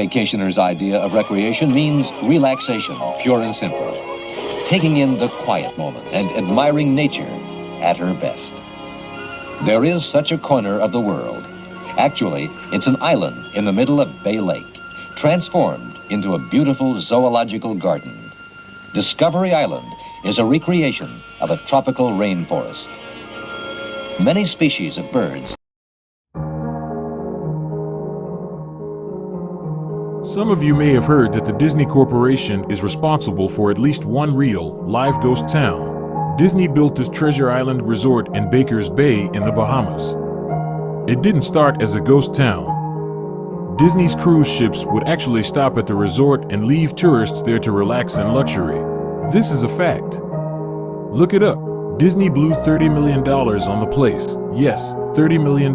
vacationer's idea of recreation means relaxation, pure and simple. Taking in the quiet moments and admiring nature at her best. There is such a corner of the world. Actually, it's an island in the middle of Bay Lake, transformed into a beautiful zoological garden. Discovery Island is a recreation of a tropical rainforest. Many species of birds. Some of you may have heard that the Disney Corporation is responsible for at least one real, live ghost town. Disney built this Treasure Island resort in Baker's Bay in the Bahamas. It didn't start as a ghost town. Disney's cruise ships would actually stop at the resort and leave tourists there to relax in luxury. This is a fact. Look it up. Disney blew $30 million on the place. Yes, $30 million.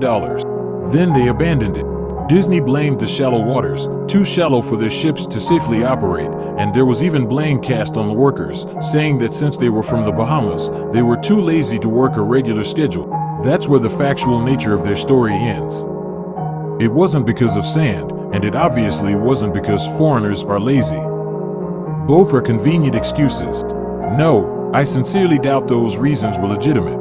Then they abandoned it. Disney blamed the shallow waters, too shallow for their ships to safely operate, and there was even blame cast on the workers, saying that since they were from the Bahamas, they were too lazy to work a regular schedule. That's where the factual nature of their story ends. It wasn't because of sand, and it obviously wasn't because foreigners are lazy. Both are convenient excuses. No, I sincerely doubt those reasons were legitimate.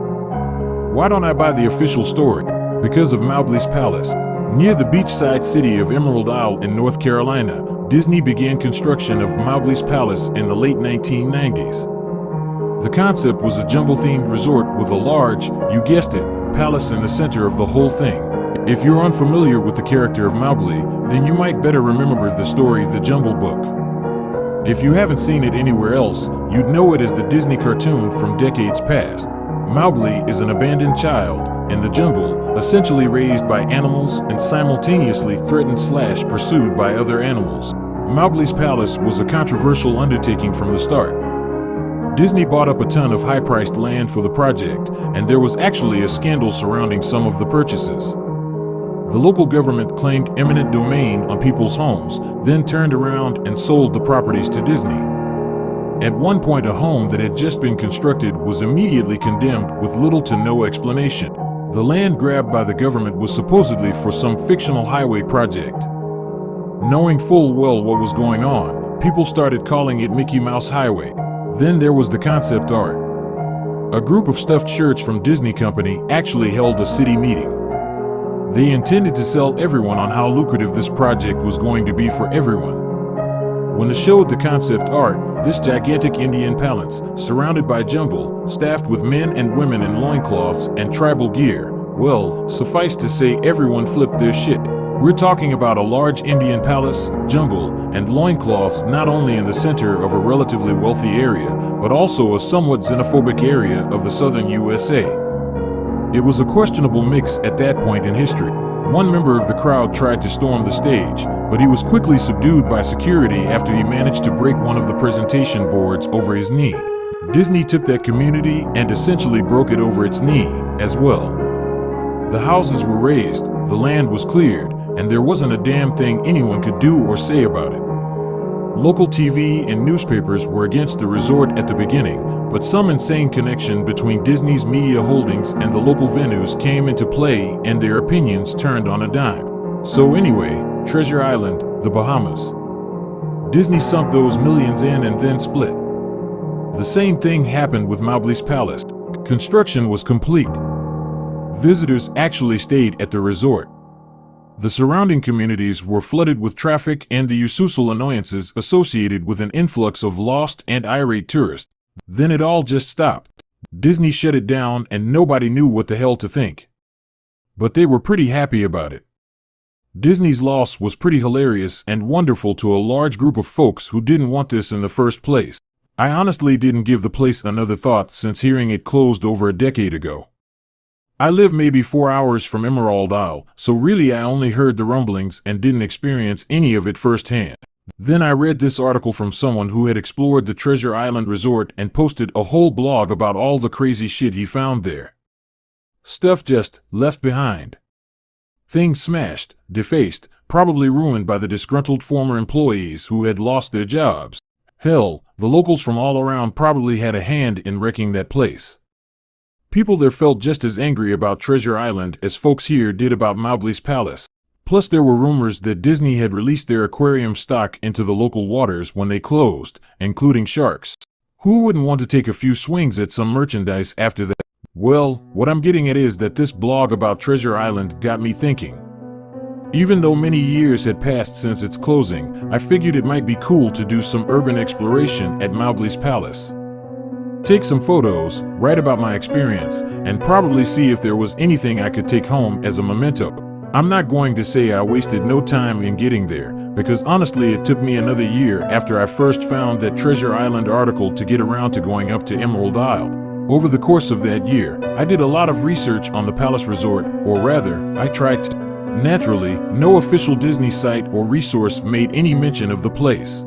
Why don't I buy the official story? Because of Mowgli's Palace. Near the beachside city of Emerald Isle in North Carolina, Disney began construction of Mowgli's Palace in the late 1990s. The concept was a jungle-themed resort with a large, you guessed it, palace in the center of the whole thing. If you're unfamiliar with the character of Mowgli, then you might better remember the story The Jungle Book. If you haven't seen it anywhere else, you'd know it as the Disney cartoon from decades past. Mowgli is an abandoned child in the jungle, essentially raised by animals and simultaneously threatened/pursued by other animals. Mowgli's Palace was a controversial undertaking from the start. Disney bought up a ton of high-priced land for the project, and there was actually a scandal surrounding some of the purchases. The local government claimed eminent domain on people's homes, then turned around and sold the properties to Disney. At one point, a home that had just been constructed was immediately condemned with little to no explanation. The land grabbed by the government was supposedly for some fictional highway project. Knowing full well what was going on, people started calling it Mickey Mouse Highway. Then there was the concept art. A group of stuffed shirts from Disney Company actually held a city meeting. They intended to sell everyone on how lucrative this project was going to be for everyone. When they showed the concept art, this gigantic Indian palace, surrounded by jungle, staffed with men and women in loincloths and tribal gear, well, suffice to say everyone flipped their shit. We're talking about a large Indian palace, jungle, and loincloths not only in the center of a relatively wealthy area, but also a somewhat xenophobic area of the southern USA. It was a questionable mix at that point in history. One member of the crowd tried to storm the stage, but he was quickly subdued by security after he managed to break one of the presentation boards over his knee. Disney took that community and essentially broke it over its knee as well. The houses were razed, the land was cleared, and there wasn't a damn thing anyone could do or say about it. Local TV and newspapers were against the resort at the beginning, but some insane connection between Disney's media holdings and the local venues came into play and their opinions turned on a dime. So anyway, Treasure Island, the Bahamas. Disney sunk those millions in and then split. The same thing happened with Mowgli's Palace. Construction was complete. Visitors actually stayed at the resort. The surrounding communities were flooded with traffic and the usual annoyances associated with an influx of lost and irate tourists. Then it all just stopped. Disney shut it down and nobody knew what the hell to think. But they were pretty happy about it. Disney's loss was pretty hilarious and wonderful to a large group of folks who didn't want this in the first place. I honestly didn't give the place another thought since hearing it closed over a decade ago. I live maybe 4 hours from Emerald Isle, so really I only heard the rumblings and didn't experience any of it firsthand. Then I read this article from someone who had explored the Treasure Island Resort and posted a whole blog about all the crazy shit he found there. Stuff just left behind. Things smashed, defaced, probably ruined by the disgruntled former employees who had lost their jobs. Hell, the locals from all around probably had a hand in wrecking that place. People there felt just as angry about Treasure Island as folks here did about Mowgli's Palace. Plus, there were rumors that Disney had released their aquarium stock into the local waters when they closed, including sharks. Who wouldn't want to take a few swings at some merchandise after that? Well, what I'm getting at is that this blog about Treasure Island got me thinking. Even though many years had passed since its closing, I figured it might be cool to do some urban exploration at Mowgli's Palace. Take some photos, write about my experience, and probably see if there was anything I could take home as a memento. I'm not going to say I wasted no time in getting there, because honestly it took me another year after I first found that Treasure Island article to get around to going up to Emerald Isle. Over the course of that year, I did a lot of research on the Palace Resort, or rather, I tried to. Naturally, no official Disney site or resource made any mention of the place.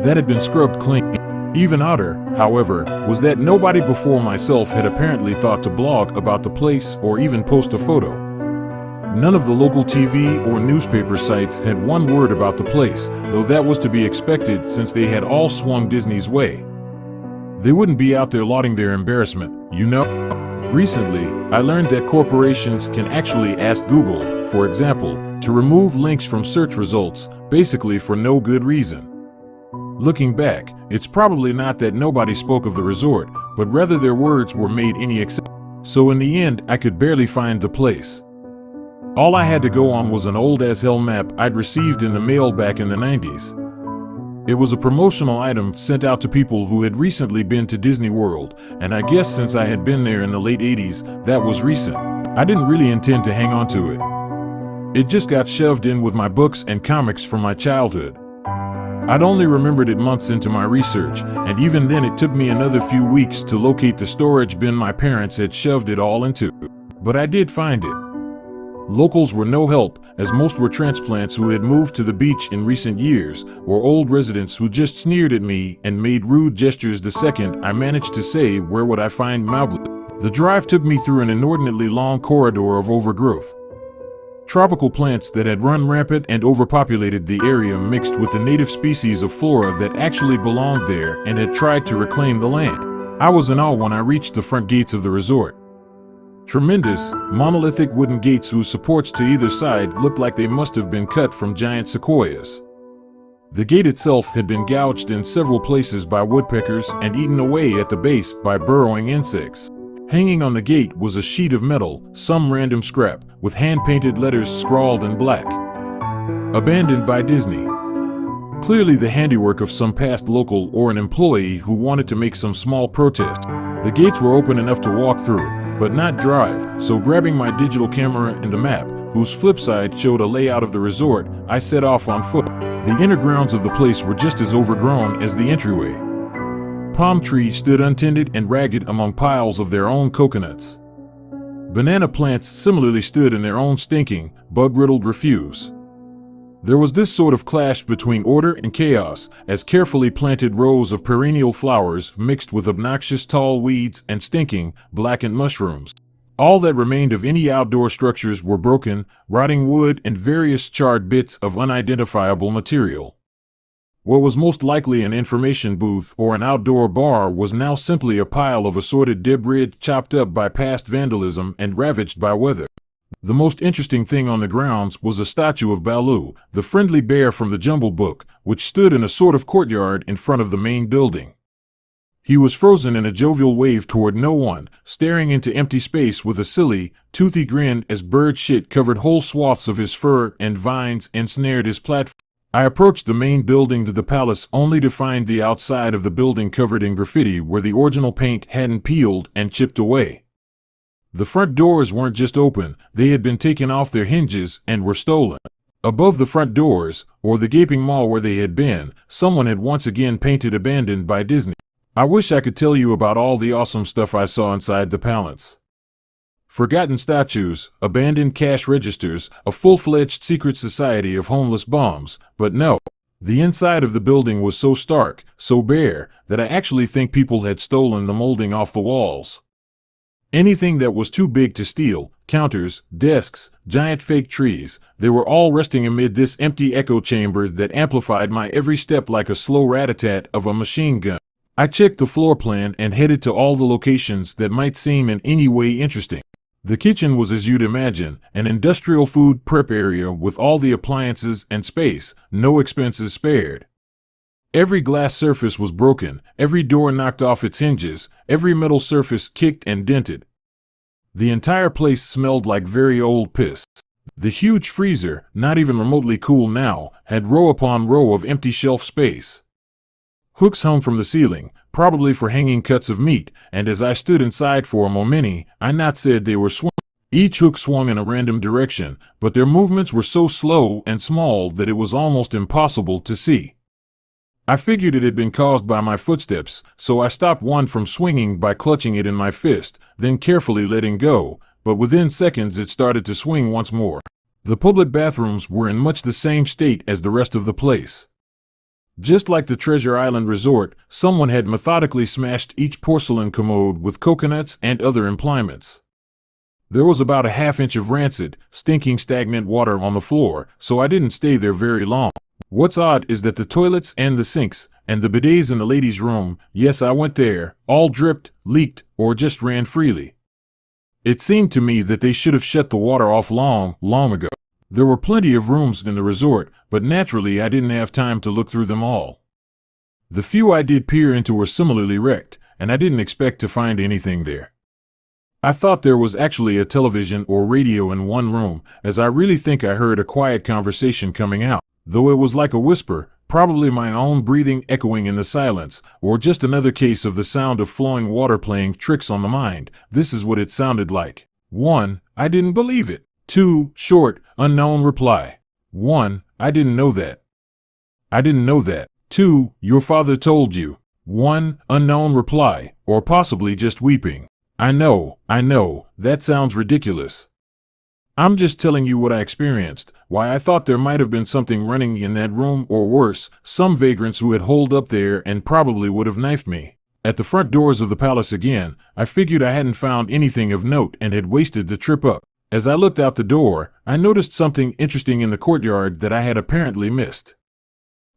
That had been scrubbed clean. Even odder, however, was that nobody before myself had apparently thought to blog about the place or even post a photo. None of the local TV or newspaper sites had one word about the place, though that was to be expected since they had all swung Disney's way. They wouldn't be out there lauding their embarrassment, you know? Recently, I learned that corporations can actually ask Google, for example, to remove links from search results, basically for no good reason. Looking back, it's probably not that nobody spoke of the resort, but rather their words were made any exception. So in the end, I could barely find the place. All I had to go on was an old-as-hell map I'd received in the mail back in the 90s. It was a promotional item sent out to people who had recently been to Disney World, and I guess since I had been there in the late 80s, that was recent. I didn't really intend to hang on to it. It just got shoved in with my books and comics from my childhood. I'd only remembered it months into my research, and even then it took me another few weeks to locate the storage bin my parents had shoved it all into. But I did find it. Locals were no help, as most were transplants who had moved to the beach in recent years, or old residents who just sneered at me and made rude gestures the second I managed to say where would I find Mowgli. The drive took me through an inordinately long corridor of overgrowth. Tropical plants that had run rampant and overpopulated the area mixed with the native species of flora that actually belonged there and had tried to reclaim the land. I was in awe when I reached the front gates of the resort. Tremendous, monolithic wooden gates whose supports to either side looked like they must have been cut from giant sequoias. The gate itself had been gouged in several places by woodpeckers and eaten away at the base by burrowing insects. Hanging on the gate was a sheet of metal, some random scrap, with hand-painted letters scrawled in black. Abandoned by Disney. Clearly the handiwork of some past local or an employee who wanted to make some small protest. The gates were open enough to walk through, but not drive, so grabbing my digital camera and the map, whose flip side showed a layout of the resort, I set off on foot. The inner grounds of the place were just as overgrown as the entryway. Palm trees stood untended and ragged among piles of their own coconuts. Banana plants similarly stood in their own stinking, bug-riddled refuse. There was this sort of clash between order and chaos, as carefully planted rows of perennial flowers mixed with obnoxious tall weeds and stinking, blackened mushrooms. All that remained of any outdoor structures were broken, rotting wood and various charred bits of unidentifiable material. What was most likely an information booth or an outdoor bar was now simply a pile of assorted debris chopped up by past vandalism and ravaged by weather. The most interesting thing on the grounds was a statue of Baloo, the friendly bear from the Jungle Book, which stood in a sort of courtyard in front of the main building. He was frozen in a jovial wave toward no one, staring into empty space with a silly, toothy grin as bird shit covered whole swaths of his fur and vines ensnared his platform. I approached the main building of the palace only to find the outside of the building covered in graffiti where the original paint hadn't peeled and chipped away. The front doors weren't just open, they had been taken off their hinges and were stolen. Above the front doors, or the gaping maw where they had been, someone had once again painted abandoned by Disney. I wish I could tell you about all the awesome stuff I saw inside the palace. Forgotten statues, abandoned cash registers, a full-fledged secret society of homeless bums, but no. The inside of the building was so stark, so bare, that I actually think people had stolen the molding off the walls. Anything that was too big to steal, counters, desks, giant fake trees, they were all resting amid this empty echo chamber that amplified my every step like a slow rat-a-tat of a machine gun. I checked the floor plan and headed to all the locations that might seem in any way interesting. The kitchen was as you'd imagine, an industrial food prep area with all the appliances and space, no expenses spared. Every glass surface was broken, every door knocked off its hinges, every metal surface kicked and dented. The entire place smelled like very old piss. The huge freezer, not even remotely cool now, had row upon row of empty shelf space. Hooks hung from the ceiling, probably for hanging cuts of meat, and as I stood inside for a moment, I not said they were swung. Each hook swung in a random direction, but their movements were so slow and small that it was almost impossible to see. I figured it had been caused by my footsteps, so I stopped one from swinging by clutching it in my fist, then carefully letting go, but within seconds it started to swing once more. The public bathrooms were in much the same state as the rest of the place. Just like the Treasure Island Resort, someone had methodically smashed each porcelain commode with coconuts and other implements. There was about a half-inch of rancid, stinking stagnant water on the floor, so I didn't stay there very long. What's odd is that the toilets and the sinks, and the bidets in the ladies' room, yes, I went there, all dripped, leaked, or just ran freely. It seemed to me that they should have shut the water off long ago. There were plenty of rooms in the resort, but naturally I didn't have time to look through them all. The few I did peer into were similarly wrecked, and I didn't expect to find anything there. I thought there was actually a television or radio in one room, as I really think I heard a quiet conversation coming out, though it was like a whisper, probably my own breathing echoing in the silence, or just another case of the sound of flowing water playing tricks on the mind. This is what it sounded like. 1. I didn't believe it. 2. Short, unknown reply. 1. I didn't know that. I didn't know that. 2. Your father told you. 1. Unknown reply, or possibly just weeping. I know, that sounds ridiculous. I'm just telling you what I experienced, why I thought there might have been something running in that room, or worse, some vagrants who had holed up there and probably would have knifed me. At the front doors of the palace again, I figured I hadn't found anything of note and had wasted the trip up. As I looked out the door, I noticed something interesting in the courtyard that I had apparently missed.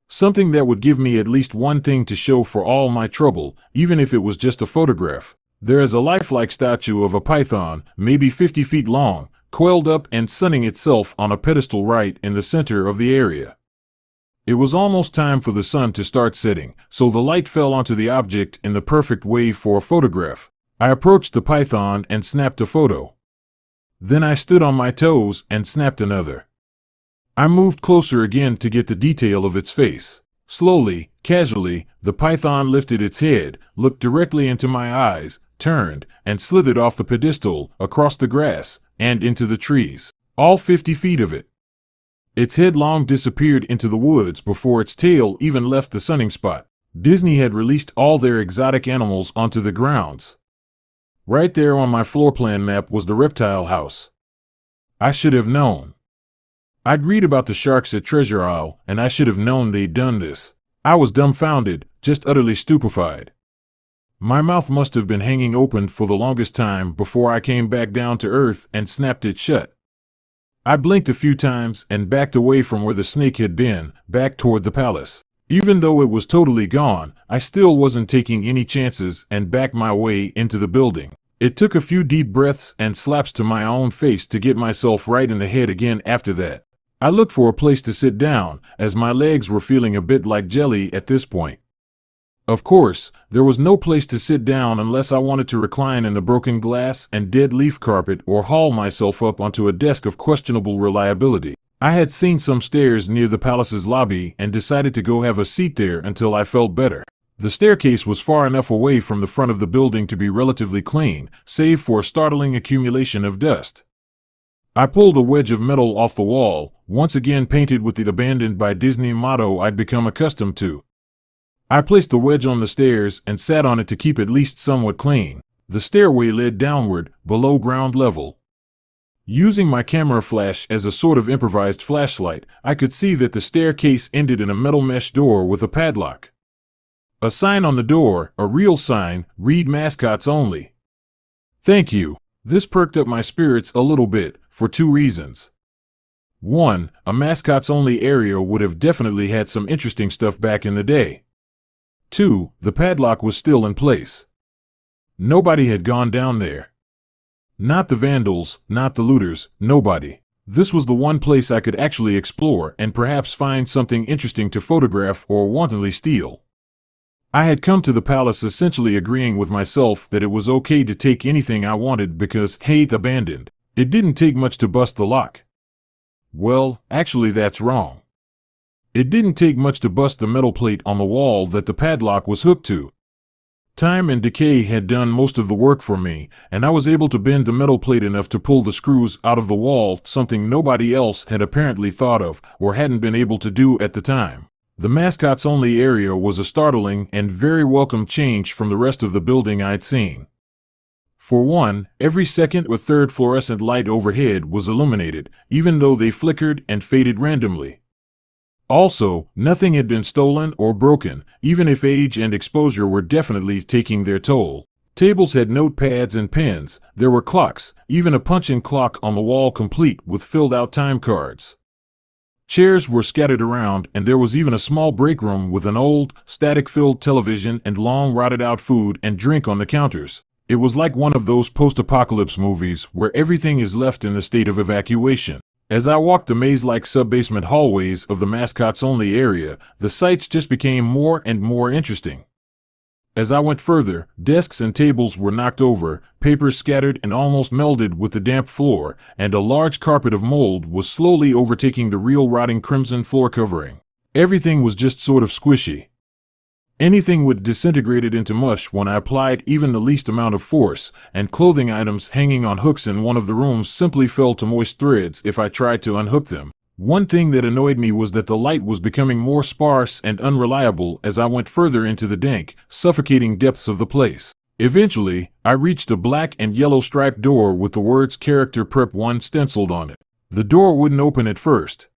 Something that would give me at least one thing to show for all my trouble, even if it was just a photograph. There is a lifelike statue of a python, maybe 50 feet long, coiled up and sunning itself on a pedestal right in the center of the area. It was almost time for the sun to start setting, so the light fell onto the object in the perfect way for a photograph. I approached the python and snapped a photo. Then I stood on my toes and snapped another. I moved closer again to get the detail of its face. Slowly, casually, the python lifted its head, looked directly into my eyes, turned, and slithered off the pedestal, across the grass, and into the trees. All 50 feet of it. Its head long disappeared into the woods before its tail even left the sunning spot. Disney had released all their exotic animals onto the grounds. Right there on my floor plan map was the reptile house. I should have known. I'd read about the sharks at Treasure Isle, and I should have known they'd done this. I was dumbfounded, just utterly stupefied. My mouth must have been hanging open for the longest time before I came back down to earth and snapped it shut. I blinked a few times and backed away from where the snake had been, back toward the palace. Even though it was totally gone, I still wasn't taking any chances and backed my way into the building. It took a few deep breaths and slaps to my own face to get myself right in the head again after that. I looked for a place to sit down, as my legs were feeling a bit like jelly at this point. Of course, there was no place to sit down unless I wanted to recline in the broken glass and dead leaf carpet or haul myself up onto a desk of questionable reliability. I had seen some stairs near the palace's lobby and decided to go have a seat there until I felt better. The staircase was far enough away from the front of the building to be relatively clean, save for a startling accumulation of dust. I pulled a wedge of metal off the wall, once again painted with the abandoned by Disney motto I'd become accustomed to. I placed the wedge on the stairs and sat on it to keep at least somewhat clean. The stairway led downward, below ground level. Using my camera flash as a sort of improvised flashlight, I could see that the staircase ended in a metal mesh door with a padlock. A sign on the door, a real sign, read mascots only. Thank you. This perked up my spirits a little bit, for two reasons. 1. A mascots only area would have definitely had some interesting stuff back in the day. 2. The padlock was still in place. Nobody had gone down there. Not the vandals, not the looters, nobody. This was the one place I could actually explore and perhaps find something interesting to photograph or wantonly steal. I had come to the palace essentially agreeing with myself that it was okay to take anything I wanted because, hey, it's abandoned. It didn't take much to bust the lock. Well, actually that's wrong. It didn't take much to bust the metal plate on the wall that the padlock was hooked to. Time and decay had done most of the work for me, and I was able to bend the metal plate enough to pull the screws out of the wall, something nobody else had apparently thought of or hadn't been able to do at the time. The mascots only area was a startling and very welcome change from the rest of the building I'd seen. For one, every second or third fluorescent light overhead was illuminated, even though they flickered and faded randomly. Also, nothing had been stolen or broken, even if age and exposure were definitely taking their toll. Tables had notepads and pens, there were clocks, even a punch-in clock on the wall complete with filled-out time cards. Chairs were scattered around, and there was even a small break room with an old, static-filled television and long rotted-out food and drink on the counters. It was like one of those post-apocalypse movies where everything is left in a state of evacuation. As I walked the maze-like sub-basement hallways of the mascots-only area, the sights just became more and more interesting. As I went further, desks and tables were knocked over, papers scattered and almost melded with the damp floor, and a large carpet of mold was slowly overtaking the real rotting crimson floor covering. Everything was just sort of squishy. Anything would disintegrate it into mush when I applied even the least amount of force, and clothing items hanging on hooks in one of the rooms simply fell to moist threads if I tried to unhook them. One thing that annoyed me was that the light was becoming more sparse and unreliable as I went further into the dank, suffocating depths of the place. Eventually, I reached a black and yellow striped door with the words Character Prep 1 stenciled on it. The door wouldn't open at first.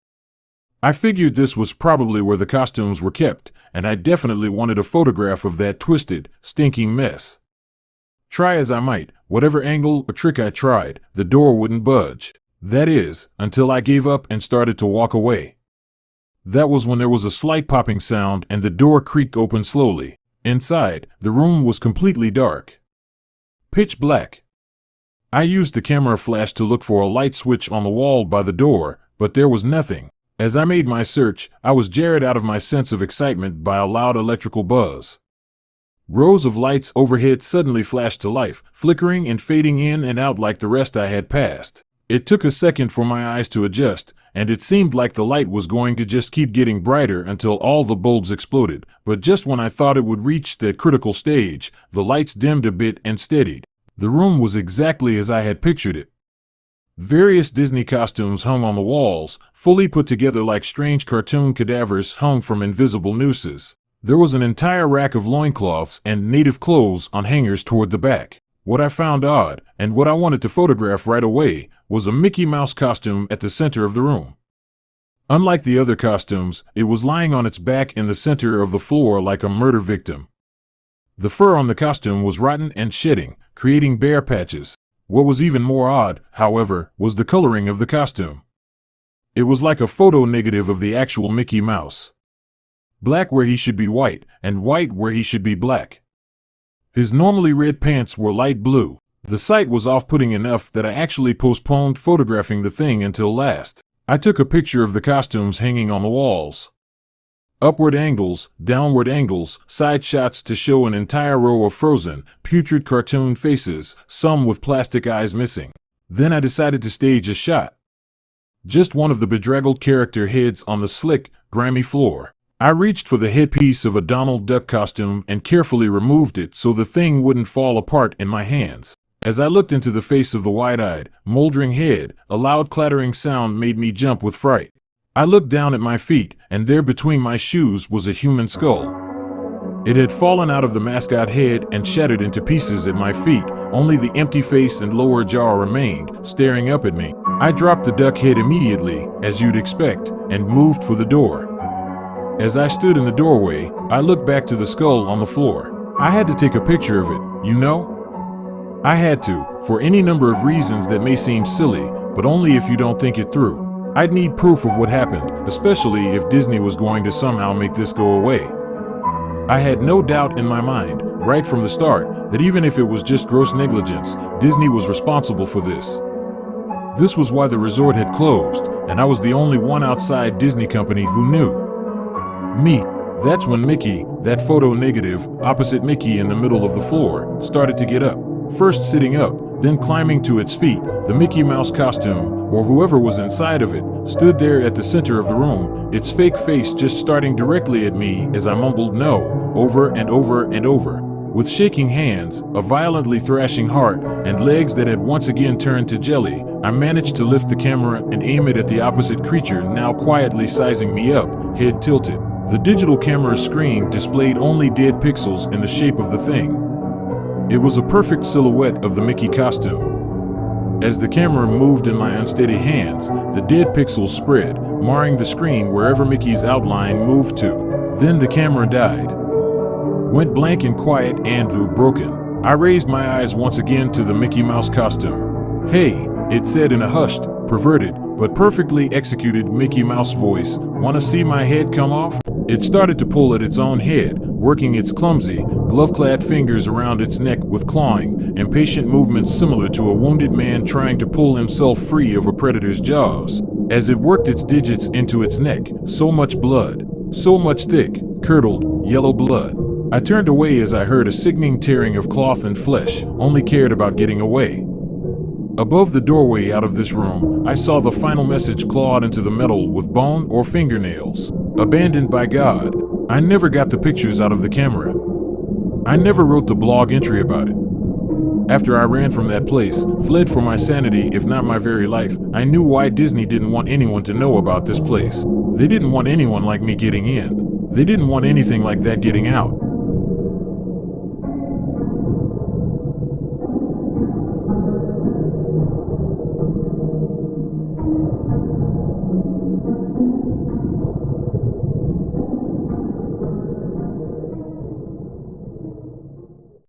I figured this was probably where the costumes were kept, and I definitely wanted a photograph of that twisted, stinking mess. Try as I might, whatever angle or trick I tried, the door wouldn't budge. That is, until I gave up and started to walk away. That was when there was a slight popping sound and the door creaked open slowly. Inside, the room was completely dark. Pitch black. I used the camera flash to look for a light switch on the wall by the door, but there was nothing. As I made my search, I was jarred out of my sense of excitement by a loud electrical buzz. Rows of lights overhead suddenly flashed to life, flickering and fading in and out like the rest I had passed. It took a second for my eyes to adjust, and it seemed like the light was going to just keep getting brighter until all the bulbs exploded, but just when I thought it would reach that critical stage, the lights dimmed a bit and steadied. The room was exactly as I had pictured it. Various Disney costumes hung on the walls, fully put together like strange cartoon cadavers hung from invisible nooses. There was an entire rack of loincloths and native clothes on hangers toward the back. What I found odd, and what I wanted to photograph right away, was a Mickey Mouse costume at the center of the room. Unlike the other costumes, it was lying on its back in the center of the floor like a murder victim. The fur on the costume was rotten and shedding, creating bare patches. What was even more odd, however, was the coloring of the costume. It was like a photo negative of the actual Mickey Mouse. Black where he should be white, and white where he should be black. His normally red pants were light blue. The sight was off-putting enough that I actually postponed photographing the thing until last. I took a picture of the costumes hanging on the walls. Upward angles, downward angles, side shots to show an entire row of frozen, putrid cartoon faces, some with plastic eyes missing. Then I decided to stage a shot. Just one of the bedraggled character heads on the slick, grimy floor. I reached for the headpiece of a Donald Duck costume and carefully removed it so the thing wouldn't fall apart in my hands. As I looked into the face of the wide-eyed, moldering head, a loud clattering sound made me jump with fright. I looked down at my feet, and there between my shoes was a human skull. It had fallen out of the mascot head and shattered into pieces at my feet. Only the empty face and lower jaw remained, staring up at me. I dropped the duck head immediately, as you'd expect, and moved for the door. As I stood in the doorway, I looked back to the skull on the floor. I had to take a picture of it, you know? I had to, for any number of reasons that may seem silly, but only if you don't think it through. I'd need proof of what happened, especially if Disney was going to somehow make this go away. I had no doubt in my mind, right from the start, that even if it was just gross negligence, Disney was responsible for this. This was why the resort had closed, and I was the only one outside Disney Company who knew. Me. That's when Mickey, that photo negative, opposite Mickey in the middle of the floor, started to get up. First sitting up, then climbing to its feet. The Mickey Mouse costume, or whoever was inside of it, stood there at the center of the room, its fake face just starting directly at me as I mumbled no, over and over and over. With shaking hands, a violently thrashing heart, and legs that had once again turned to jelly, I managed to lift the camera and aim it at the opposite creature, now quietly sizing me up, head tilted. The digital camera's screen displayed only dead pixels in the shape of the thing. It was a perfect silhouette of the Mickey costume. As the camera moved in my unsteady hands, the dead pixels spread, marring the screen wherever Mickey's outline moved to. Then the camera died. Went blank and quiet and broken. I raised my eyes once again to the Mickey Mouse costume. "Hey," it said in a hushed, perverted, but perfectly executed Mickey Mouse voice, "wanna see my head come off?" It started to pull at its own head, working its clumsy, glove-clad fingers around its neck with clawing, impatient movements similar to a wounded man trying to pull himself free of a predator's jaws. As it worked its digits into its neck, so much blood, so much thick, curdled, yellow blood. I turned away as I heard a sickening tearing of cloth and flesh, only cared about getting away. Above the doorway out of this room, I saw the final message clawed into the metal with bone or fingernails. Abandoned by God. I never got the pictures out of the camera. I never wrote the blog entry about it. After I ran from that place, fled for my sanity if not my very life, I knew why Disney didn't want anyone to know about this place. They didn't want anyone like me getting in. They didn't want anything like that getting out.